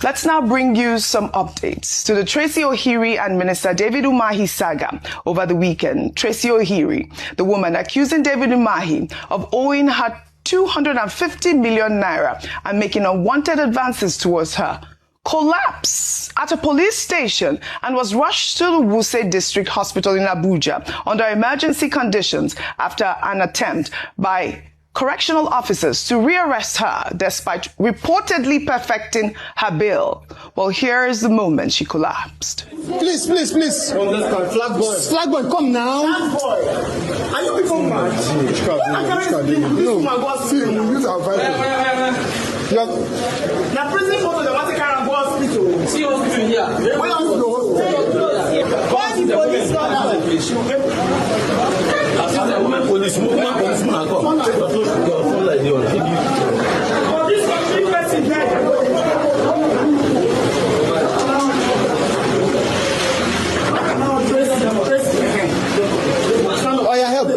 Let's now bring you some updates to the Tracy Ohiri and Minister David Umahi saga over the weekend. Tracy Ohiri, the woman accusing David Umahi of owing her 250 million naira and making unwanted advances towards her, collapsed at a police station and was rushed to the Wuse District Hospital in Abuja under emergency conditions after an attempt by correctional officers to rearrest her despite reportedly perfecting her bail. Well, here is the moment she collapsed. Please. Flag boy, come now. Flag boy. Are you people mad? Now, prison photo, they want to carry and go hospital. See hospital here. Where are you going? Why the police not out? Policeman come. This country person there. Oh, yeah, help.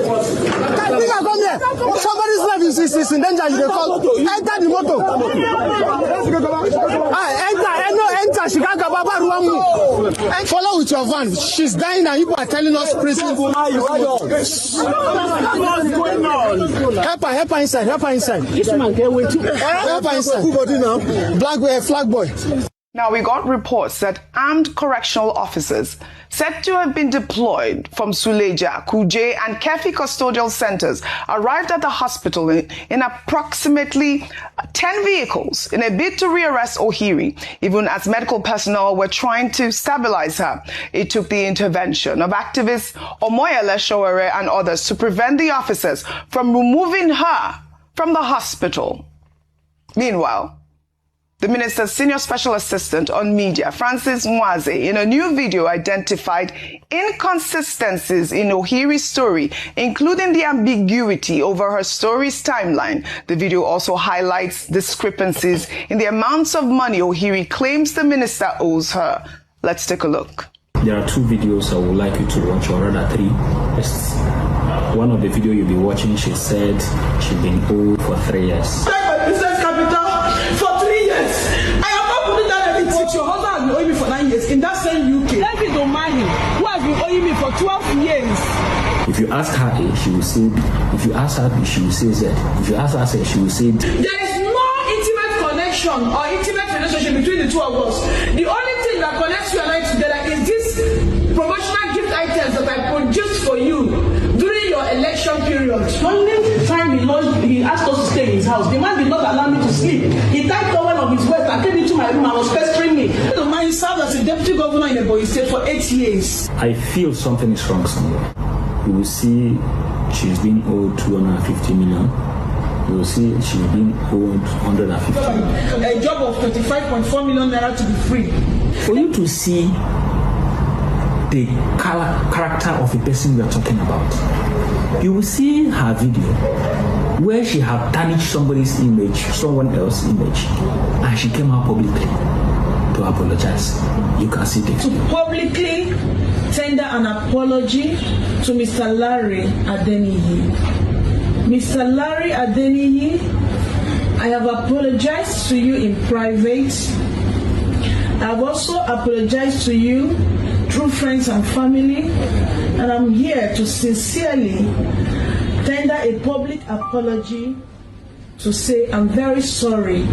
Come here. Somebody's life is in danger. You call. Enter the motor. Enter. She can't go. Follow with your van. She's dying and you are telling us prison. Help her inside. This man can't wait to help her inside. Black boy, flag boy. Now, we got reports that armed correctional officers said to have been deployed from Suleja, Kuje, and Kefi custodial centers arrived at the hospital in approximately 10 vehicles in a bid to rearrest Ohiri, even as medical personnel were trying to stabilize her. It took the intervention of activists Omoyele Showere and others to prevent the officers from removing her from the hospital. Meanwhile, the minister's senior special assistant on media, Francis Mwaze, in a new video identified inconsistencies in Ohiri's story, including the ambiguity over her story's timeline. The video also highlights discrepancies in the amounts of money Ohiri claims the minister owes her. Let's take a look. There are two videos I would like you to watch, or rather three. One of the video you'll be watching, she said she's been owed for 3 years. For 3 years. I am not putting down anything. But your husband has been owing me for 9 years in that same UK. David Umahi, who has been owing me for 12 years. If you ask her A, she will say B. If you ask her B, she will say Z. If you ask her C, she will say D. There is no intimate connection or intimate relationship between the two of us. The only thing that connects you and I together is this promotional gift items that I produced for you during your election period. Only time he asked us to stay in his house, the man did not allow me to sleep. He tied towel of his waist and came into my room and was pestering me. The man served as a deputy governor in Ebonyi State for 8 years. I feel something is wrong somewhere. You will see she's been owed 250 million. You will see she's been owed 150 million. A job of 25.4 million naira to be free. For you to see the character of the person we are talking about, you will see her video where she had tarnished somebody's image, someone else's image, and she came out publicly to apologize. You can see this. To publicly tender an apology to Mr. Larry Adeniyi. Mr. Larry Adeniyi, I have apologized to you in private. I have also apologized to you through friends and family, and I'm here to sincerely tender a public apology to say I'm very sorry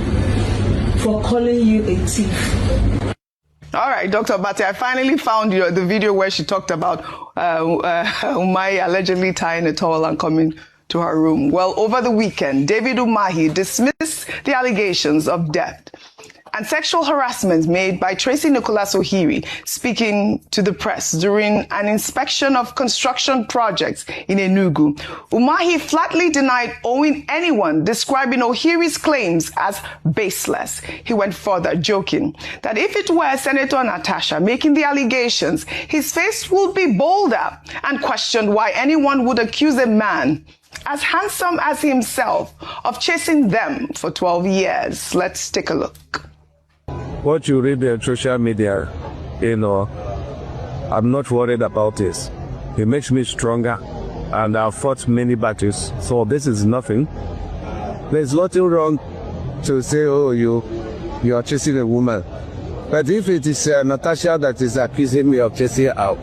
for calling you a thief. All right, Dr. Bate, I finally found the video where she talked about Umahi allegedly tying a towel and coming to her room. Well, over the weekend, David Umahi dismissed the allegations of debt and sexual harassment made by Tracy Nicholas Ohiri, speaking to the press during an inspection of construction projects in Enugu. Umahi flatly denied owing anyone, describing Ohiri's claims as baseless. He went further, joking that if it were Senator Natasha making the allegations, his face would be bolder, and questioned why anyone would accuse a man as handsome as himself of chasing them for 12 years. Let's take a look. What you read on social media, I'm not worried about this. It makes me stronger, and I've fought many battles, so this is nothing. There's nothing wrong to say, oh, you you are chasing a woman. But if it is Natasha that is accusing me of chasing her,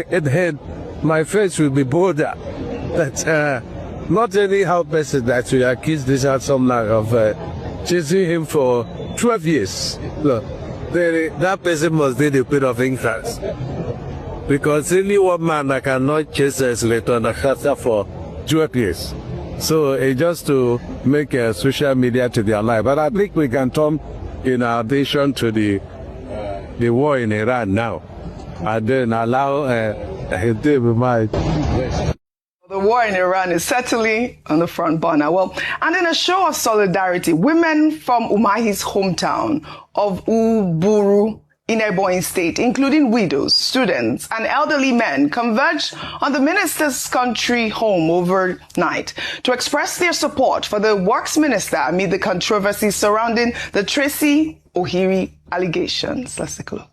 then my face will be bolder. That not anyhow person that will accuse this handsome man of chasing him for 12 years. Look, that person must be the bit of ignorance. Because only one man that cannot chase a slave on a cancer for 12 years. So it's just to make social media to their life. But I think we can turn in addition to the war in Iran now, and then allow The war in Iran is certainly on the front burner. Well, and in a show of solidarity, women from Umahi's hometown of Uburu in Ebonyi State, including widows, students, and elderly men, converged on the minister's country home overnight to express their support for the works minister amid the controversy surrounding the Tracy ohiri allegations. Let's take a look.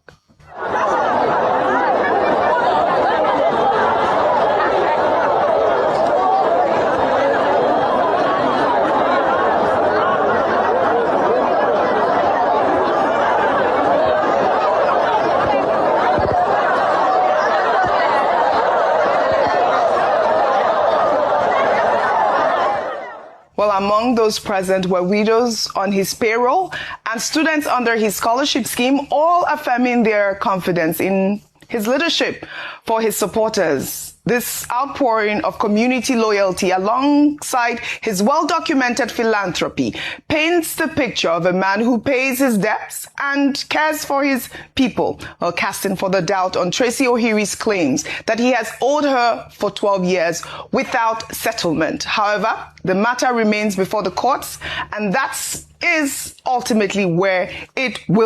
Well, among those present were widows on his payroll and students under his scholarship scheme, all affirming their confidence in his leadership. For his supporters, this outpouring of community loyalty alongside his well-documented philanthropy paints the picture of a man who pays his debts and cares for his people, while casting further doubt on Tracy Ohiri's claims that he has owed her for 12 years without settlement. However, the matter remains before the courts, and that is ultimately where it will